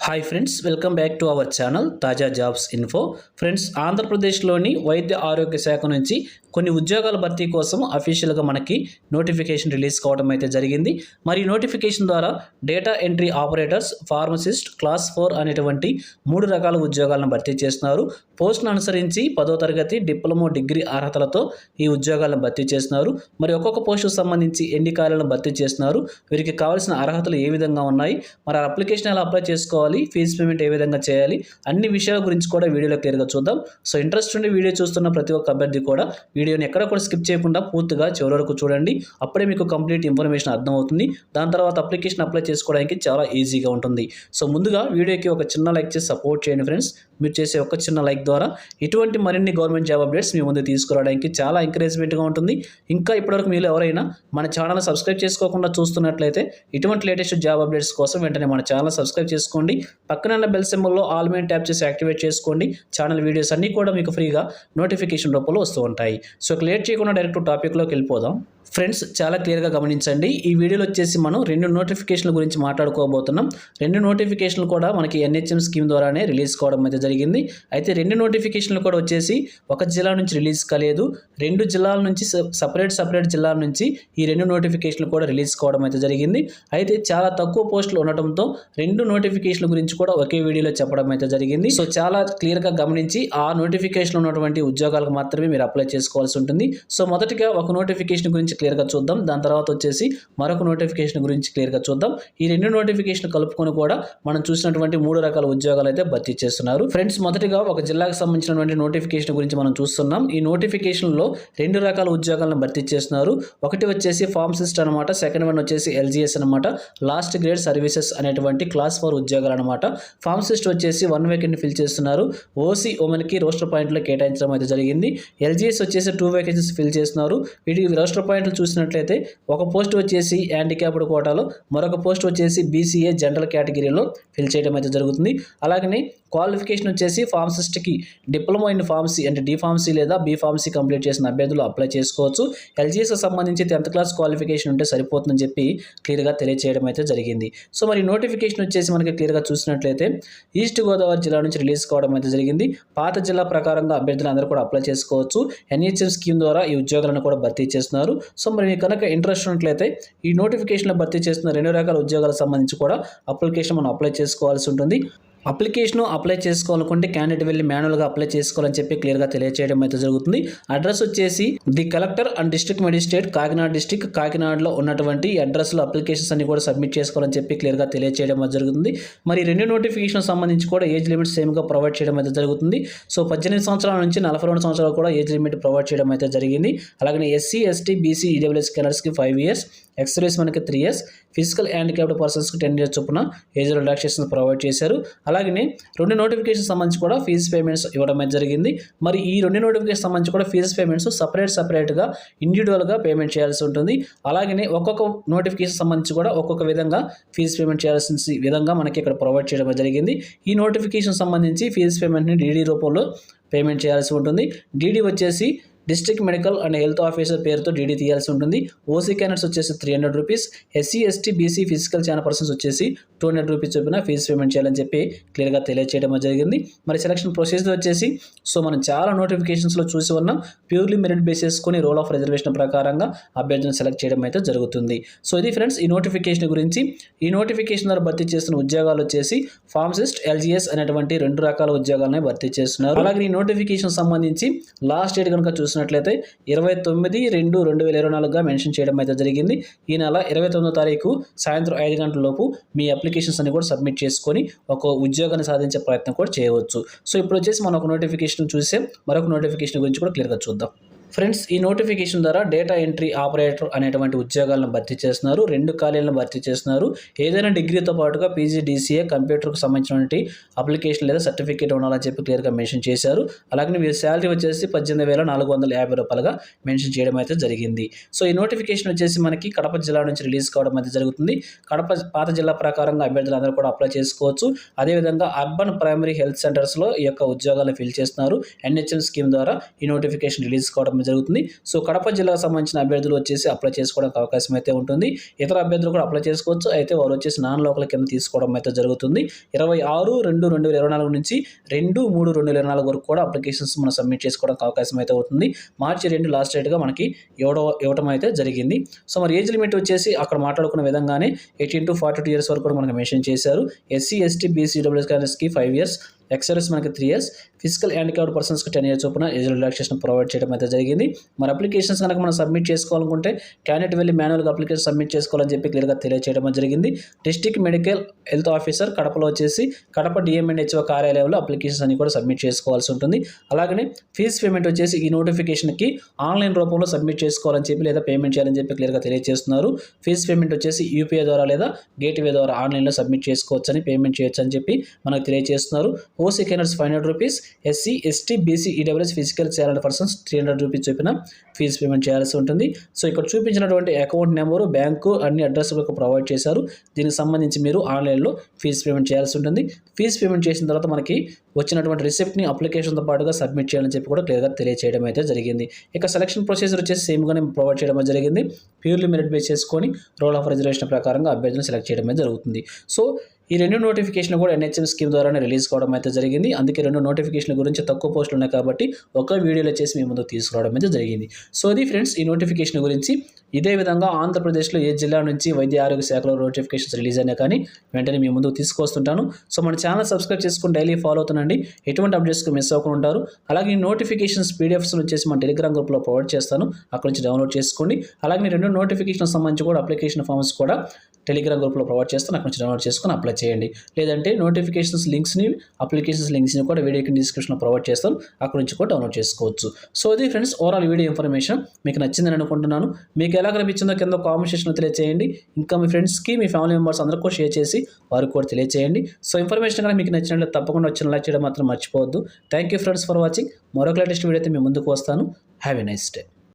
Hi friends, welcome back to our channel తాజా jobs info. Friends, ఆంధ్రప్రదేశ్లోని వైద్య ఆరోగ్య శాఖ నుంచి కొన్ని ఉద్యోగాల భర్తీ కోసం అఫీషియల్గా మనకి నోటిఫికేషన్ రిలీజ్ కావడం అయితే జరిగింది. మరి నోటిఫికేషన్ ద్వారా data entry operators, pharmacist, class 4 అనేటువంటి 3 రకాల ఉద్యోగాలను భర్తీ చేస్తున్నారు. పోస్టును అనుసరించి 10వ తరగతి, డిప్లొమా, డిగ్రీ అర్హతలతో ఈ ఉద్యోగాలను భర్తీ చేస్తున్నారు. మరి ఒక్కొక్క పోస్టుకు సంబంధించి ఎన్ని ఖాళీలను భర్తీ చేస్తున్నారు, వీరికి కావాల్సిన అర్హతలు ఏ విధంగా ఉన్నాయి, మరి అప్లికేషన్ ఎలా అప్లై చేసుకోవాలి, ఫీజు పేమెంట్ ఏ విధంగా చేయాలి, అన్ని విషయాల గురించి కూడా వీడియోలో క్లియర్గా చూద్దాం. సో ఇంట్రెస్ట్ ఉండి వీడియో చూస్తున్న ప్రతి ఒక్క అభ్యర్థి కూడా వీడియోని ఎక్కడ కూడా స్కిప్ చేయకుండా పూర్తిగా చివరి వరకు చూడండి. అప్పుడే మీకు కంప్లీట్ ఇన్ఫర్మేషన్ అర్థమవుతుంది. దాని తర్వాత అప్లికేషన్ అప్లై చేసుకోవడానికి చాలా ఈజీగా ఉంటుంది. సో ముందుగా వీడియోకి ఒక చిన్న లైక్ చేసి సపోర్ట్ చేయండి ఫ్రెండ్స్. మీరు చేసే ఒక చిన్న లైక్ ద్వారా ఇటువంటి మరిన్ని గవర్నమెంట్ జాబ్ అప్డేట్స్ మీ ముందు తీసుకురావడానికి చాలా ఎంకరేజ్మెంట్గా ఉంటుంది. ఇంకా ఇప్పటివరకు మీరు ఎవరైనా మన ఛానల్ సబ్స్క్రైబ్ చేసుకోకుండా చూస్తున్నట్లయితే ఇటువంటి లేటెస్ట్ జాబ్ అప్డేట్స్ కోసం వెంటనే మన ఛానల్ సబ్స్క్రైబ్ చేసుకోండి. పక్కన ఉన్న బెల్ సింబల్లో ఆల్ మెయిన్ ట్యాప్ చేసి యాక్టివేట్ చేసుకోండి. ఛానల్ వీడియోస్ అన్నీ కూడా మీకు ఫ్రీగా నోటిఫికేషన్ రూపంలో వస్తూ ఉంటాయి. సో లేట్ చేయకుండా డైరెక్ట్ టాపిక్లోకి వెళ్ళిపోదాం. ఫ్రెండ్స్, చాలా క్లియర్గా గమనించండి. ఈ వీడియోలో వచ్చేసి మనం 2 నోటిఫికేషన్ల గురించి మాట్లాడుకోబోతున్నాం. 2 నోటిఫికేషన్లు కూడా మనకి NHM స్కీమ్ ద్వారానే రిలీజ్ కావడం అయితే జరిగింది. అయితే 2 నోటిఫికేషన్లు కూడా వచ్చేసి ఒక జిల్లా నుంచి రిలీజ్ కాలేదు. 2 జిల్లాల నుంచి సపరేట్ జిల్లాల నుంచి ఈ 2 నోటిఫికేషన్లు కూడా రిలీజ్ కావడం అయితే జరిగింది. అయితే చాలా తక్కువ పోస్టులు ఉండటంతో 2 నోటిఫికేషన్ల గురించి కూడా ఒకే వీడియోలో చెప్పడం అయితే జరిగింది. సో చాలా క్లియర్గా గమనించి ఆ నోటిఫికేషన్ ఉన్నటువంటి ఉద్యోగాలకు మాత్రమే మీరు అప్లై చేసుకోవాల్సి ఉంటుంది. సో మొదటిగా ఒక నోటిఫికేషన్ గురించి క్లియర్గా చూద్దాం. దాని తర్వాత వచ్చేసి మరొక నోటిఫికేషన్ గురించి క్లియర్గా చూద్దాం. ఈ 2 నోటిఫికేషన్ కలుపుకొని కూడా మనం చూసినటువంటి 3 రకాల ఉద్యోగాలు అయితే భర్తీ చేస్తున్నారు. ఫ్రెండ్స్, మొదటిగా ఒక జిల్లాకు సంబంధించినటువంటి నోటిఫికేషన్ గురించి మనం చూస్తున్నాం. ఈ నోటిఫికేషన్లో 2 రకాల ఉద్యోగాలను భర్తీ చేస్తున్నారు. ఒకటి వచ్చేసి ఫార్మసిస్ట్ అనమాట, సెకండ్ వన్ వచ్చేసి LGS అనమాట, లాస్ట్ గ్రేడ్ సర్వీసెస్ అనేటువంటి క్లాస్ 4 ఉద్యోగాలు అనమాట. ఫార్మసిస్ట్ వచ్చేసి 1 వేకెంట్ ఫిల్ చేస్తున్నారు. OC ఉమెన్కి రోస్టర్ పాయింట్లు కేటాయించడం అయితే జరిగింది. LGS వచ్చేసి 2 వేకెన్సీస్ ఫిల్ చేస్తున్నారు. వీటికి రోస్టర్ పాయింట్లు చూసినట్లయితే ఒక పోస్ట్ వచ్చేసి హ్యాండిక్యాప్డ్ కోటాలో, మరొక పోస్ట్ వచ్చేసి BCA జనరల్ కేటగిరీలో ఫిల్ చేయడం అయితే జరుగుతుంది. అలాగనే క్వాలిఫికేషన్ వచ్చేసి ఫార్మసిస్ట్కి డిప్లొమా ఇన్ ఫార్మసీ అంటే D-Pharmacy లేదా B-Pharmacy కంప్లీట్ చేసిన అభ్యర్థులు అప్లై చేసుకోవచ్చు. LGS సంబంధించి 10th క్లాస్ క్వాలిఫికేషన్ ఉంటే సరిపోతుందని చెప్పి క్లియర్గా తెలియజేయడం అయితే జరిగింది. సో మరి నోటిఫికేషన్ వచ్చేసి మనకి క్లియర్గా చూసినట్లయితే ఈస్ట్ గోదావరి జిల్లా నుంచి రిలీజ్ కావడం అయితే జరిగింది. పాత జిల్లా ప్రకారంగా అభ్యర్థులు అందరూ కూడా అప్లై చేసుకోవచ్చు. NHM స్కీమ్ ద్వారా ఈ ఉద్యోగాలను కూడా భర్తీ చేస్తున్నారు. సో మరి మీకు కనుక ఇంట్రెస్ట్ ఉన్నట్లయితే ఈ నోటిఫికేషన్లో భర్తీ చేస్తున్న 2 రకాల ఉద్యోగాలకు సంబంధించి కూడా అప్లికేషన్ మనం అప్లై చేసుకోవాల్సి ఉంటుంది. అప్లికేషన్ అప్లై చేసుకోవాలనుకుంటే క్యాండిడేట్ వెళ్ళి మాన్యువల్గా అప్లై చేసుకోవాలని చెప్పి క్లియర్గా తెలియజేయడం అయితే జరుగుతుంది. అడ్రస్ వచ్చేసి the collector and district magistrate, Kakinada district, కాకినాడలో ఉన్నటువంటి అడ్రస్లో అప్లికేషన్స్ అన్ని కూడా సబ్మిట్ చేసుకోవాలని చెప్పి క్లియర్గా తెలియజేయడం అయితే జరుగుతుంది. మరి 2 నోటిఫికేషన్ సంబంధించి కూడా ఏజ్ లిమిట్ సేమ్గా ప్రొవైడ్ చేయడం అయితే జరుగుతుంది. సో 18 సంవత్సరాల నుంచి 42 సంవత్సరాలు కూడా ఏజ్ లిమిట్ ప్రొవైడ్ చేయడం అయితే జరిగింది. అలాగే SC, ST, BC, EWS క్యాండిడేట్స్కి 5 years, ఎక్స్రేస్ మనకి 3 years, ఫిజికల్ హ్యాండిక్యాప్డ్ పర్సన్స్కి 10 years చొప్పున ఏజ్ రిలాక్సేషన్ ప్రొవైడ్ చేశారు. అలాగే 2 నోటిఫికేషన్ సంబంధించి కూడా ఫీజు పేమెంట్స్ ఇవ్వడం అయితే జరిగింది. మరి ఈ 2 నోటిఫికేషన్ సంబంధించి కూడా ఫీజు పేమెంట్స్ సపరేట్గా ఇండివిజువల్గా పేమెంట్ చేయాల్సి ఉంటుంది. అలాగే ఒక్కొక్క నోటిఫికేషన్ సంబంధించి కూడా ఒక్కొక్క విధంగా ఫీజు పేమెంట్ చేయాల్సిన విధంగా మనకి ఇక్కడ ప్రొవైడ్ చేయడం జరిగింది. ఈ నోటిఫికేషన్ సంబంధించి ఫీజు పేమెంట్ని DD రూపంలో పేమెంట్ చేయాల్సి ఉంటుంది. DD వచ్చేసి district medical and health officer పేరుతో DD తీయాల్సి ఉంటుంది. OC క్యాండిడేట్స్ వచ్చేసి 300 rupees, SC, ST, BC physical channel persons వచ్చేసి 200 రూపీస్ చొప్పున ఫీజు పేమెంట్ చేయాలని చెప్పి క్లియర్గా తెలియజేయడం జరిగింది. మరి సెలక్షన్ ప్రొసీజర్ వచ్చేసి మనం చాలా నోటిఫికేషన్స్లో చూసి ఉన్నాం. ప్యూర్లీ మెరిట్ బేసిస్కొని రోల్ ఆఫ్ రిజర్వేషన్ ప్రకారంగా అభ్యర్థిని సెలెక్ట్ చేయడం అయితే జరుగుతుంది. సో ఇది ఫ్రెండ్స్ ఈ నోటిఫికేషన్ గురించి. ఈ నోటిఫికేషన్ ద్వారా భర్తీ చేస్తున్న ఉద్యోగాలు వచ్చేసి ఫార్మసిస్ట్, LGS అనేటువంటి 2 రకాల ఉద్యోగాలను భర్తీ చేస్తున్నారు. అలాగే ఈ నోటిఫికేషన్ సంబంధించి లాస్ట్ డేట్ కనుక చూసినట్లయితే 29/2/2024గా మెన్షన్ చేయడం అయితే జరిగింది. ఈ నెల 29వ తారీఖు సాయంత్రం 5 గంటల లోపు మీ అప్లికేషన్స్ అన్ని కూడా సబ్మిట్ చేసుకొని ఒక ఉద్యోగాన్ని సాధించే ప్రయత్నం కూడా చేయవచ్చు. సో ఇప్పుడు వచ్చేసి మనం ఒక నోటిఫికేషన్ చూసే మరొక నోటిఫికేషన్ గురించి కూడా క్లియర్గా చూద్దాం. ఫ్రెండ్స్, ఈ నోటిఫికేషన్ ద్వారా డేటా ఎంట్రీ ఆపరేటర్ అనేటువంటి ఉద్యోగాలను భర్తీ చేస్తున్నారు. 2 ఖాళీలను భర్తీ చేస్తున్నారు. ఏదైనా డిగ్రీతో పాటుగా PG, DCA కంప్యూటర్కు సంబంధించినటువంటి అప్లికేషన్ లేదా సర్టిఫికేట్ ఉండాలని చెప్పి క్లియర్గా మెన్షన్ చేశారు. అలాగే వీరి శాలరీ వచ్చేసి 18,450 రూపాయలుగా మెన్షన్ చేయడం అయితే జరిగింది. సో ఈ నోటిఫికేషన్ వచ్చేసి మనకి కడప జిల్లా నుంచి రిలీజ్ కావడం అయితే జరుగుతుంది. కడప పాత జిల్లా ప్రకారంగా అభ్యర్థులు అందరూ కూడా అప్లై చేసుకోవచ్చు. అదేవిధంగా అర్బన్ ప్రైమరీ హెల్త్ సెంటర్స్లో ఈ యొక్క ఉద్యోగాలను ఫిల్ చేస్తున్నారు. NHM స్కీమ్ ద్వారా ఈ నోటిఫికేషన్ రిలీజ్ కావడం రావడం జరుగుతుంది. సో కడప జిల్లాకు సంబంధించిన అభ్యర్థులు వచ్చేసి అప్లై చేసుకోవడానికి అవకాశం అయితే ఉంటుంది. ఇతర అభ్యర్థులు కూడా అప్లై చేసుకోవచ్చు. అయితే వారు వచ్చేసి నాన్ లోకల్ కింద తీసుకోవడం అయితే జరుగుతుంది. 26/2/2024 నుంచి 2/3/2024 వరకు కూడా అప్లికేషన్స్ మనం సబ్మిట్ చేసుకోవడానికి అవకాశం అయితే అవుతుంది. మార్చి 2 లాస్ట్ డేట్గా మనకి ఇవ్వడం అయితే జరిగింది. సో మరి ఏజ్ లిమిట్ వచ్చేసి అక్కడ మాట్లాడుకున్న విధంగానే 18 to 42 ఇయర్స్ వరకు కూడా మనకు మెన్షన్ చేశారు. ఎస్సీ, ఎస్టీ, బీసీ, డబ్ల్యూఎస్కి 5 years, ఎక్స్ఎల్ఎస్ మనకి 3 years, ఫిజికల్ హ్యాండిక్యాప్డ్ పర్సన్స్కి 10 years చొప్పున ఏజ్ రిలాక్సేషన్ ప్రొవైడ్ చేయడం అయితే జరిగింది. మరి అప్లికేషన్స్ కనుక మనం సబ్మిట్ చేసుకోవాలనుకుంటే క్యాండిడేట్ వెళ్ళి మాన్యువల్గా అప్లికేషన్ సబ్మిట్ చేసుకోవాలని చెప్పి క్లియర్గా తెలియజేయడం జరిగింది. డిస్ట్రిక్ట్ మెడికల్ హెల్త్ ఆఫీసర్ కడపలో వచ్చేసి కడప డిఎంఎన్హెచ్ఓ కార్యాలయంలో అప్లికేషన్స్ అన్ని కూడా సబ్మిట్ చేసుకోవాల్సి ఉంటుంది. అలాగనే ఫీజ్ పేమెంట్ వచ్చేసి ఈ నోటిఫికేషన్కి ఆన్లైన్ రూపంలో సబ్మిట్ చేసుకోవాలని చెప్పి లేదా పేమెంట్ చేయాలని చెప్పి క్లియర్గా తెలియజేస్తున్నారు. ఫీజ్ పేమెంట్ వచ్చేసి యూపీఐ ద్వారా లేదా గేట్వే ద్వారా ఆన్లైన్లో సబ్మిట్ చేసుకోవచ్చని, పేమెంట్ చేయొచ్చు అని చెప్పి మనకు తెలియజేస్తున్నారు. OC candidates 500 rupees, SC, ST, BC, EWS physical challenge persons 300 rupees చొప్పున ఫీజు పేమెంట్ చేయాల్సి ఉంటుంది. సో ఇక్కడ చూపించినటువంటి అకౌంట్ నెంబరు, బ్యాంకు అన్ని అడ్రస్లకు ప్రొవైడ్ చేశారు. దీనికి సంబంధించి మీరు ఆన్లైన్లో ఫీజు పేమెంట్ చేయాల్సి ఉంటుంది. ఫీజు పేమెంట్ చేసిన తర్వాత మనకి వచ్చినటువంటి రిసిప్ట్ని అప్లికేషన్తో పాటుగా సబ్మిట్ చేయాలని చెప్పి కూడా క్లియర్గా తెలియజేయడం అయితే జరిగింది. ఇక సెలక్షన్ ప్రొసీజర్ వచ్చేసి సేమ్గానే ప్రొవైడ్ చేయడం జరిగింది. ప్యూర్లీ మెరిట్ బేస్ చేసుకొని రోల్ ఆఫ్ రిజర్వేషన్ ప్రకారంగా అభ్యర్థులను సెలెక్ట్ చేయడం జరుగుతుంది. సో ఈ 2 నోటిఫికేషన్ కూడా ఎన్హెచ్ఎం స్కీమ్ ద్వారానే రిలీజ్ కావడం అయితే జరిగింది. అందుకే 2 నోటిఫికేషన్ల గురించి తక్కువ పోస్టులు ఉన్నాయి కాబట్టి ఒక వీడియోలో చేసి మీ ముందుకు తీసుకురావడం అయితే జరిగింది. సో ఇది ఫ్రెండ్స్ ఈ నోటిఫికేషన్ గురించి. ఇదే విధంగా ఆంధ్రప్రదేశ్లో ఏ జిల్లా నుంచి వైద్య ఆరోగ్య శాఖలో నోటిఫికేషన్స్ రిలీజ్ అయినా కానీ వెంటనే మీ ముందుకు తీసుకొస్తుంటాను. సో మన ఛానల్ సబ్స్క్రైబ్ చేసుకుని డైలీ ఫాలో అవుతుండండి. ఎటువంటి అప్డేట్స్కి మిస్ అవ్వకుండా ఉంటారు. అలాగే ఈ నోటిఫికేషన్స్ పీడిఎఫ్స్ వచ్చేసి మన టెలిగ్రామ్ గ్రూప్లో ప్రొవైడ్ చేస్తాను. అక్కడ నుంచి డౌన్లోడ్ చేసుకోండి. అలాగే 2 నోటిఫికేషన్ సంబంధించి కూడా అప్లికేషన్ ఫామ్స్ కూడా టెలిగ్రామ్ గ్రూప్లో ప్రొవైడ్ చేస్తాను. అక్కడ నుంచి డౌన్లోడ్ చేసుకొని అప్లై చేయండి. లేదంటే నోటిఫికేషన్స్ లింక్స్ని, అప్లికేషన్స్ లింక్స్ని కూడా వీడియో కింద డిస్క్రిప్షన్లో ప్రొవైడ్ చేస్తాను. అక్కడ నుంచి కూడా డౌన్లోడ్ చేసుకోవచ్చు. సో ఇది ఫ్రెండ్స్ ఓవరాల్ వీడియో ఇన్ఫర్మేషన్ మీకు నచ్చిందని అనుకుంటున్నాను. మీకు ఎలా కనిపించిందో కింద కామెంట్ సెక్షన్లో తెలియజేయండి. ఇంకా మీ ఫ్రెండ్స్కి, మీ ఫ్యామిలీ మెంబర్స్ అందరికీ కూడా షేర్ చేసి వారికి కూడా తెలియజేయండి. సో ఇన్ఫర్మేషన్ కనుక మీకు నచ్చినట్లయితే తప్పకుండా వచ్చిన లైక్ చేయడం మాత్రం మర్చిపోవద్దు. Thank you friends for watching. మరొక లేటెస్ట్ వీడియో అయితే మీ ముందుకు వస్తాను. Have a nice day.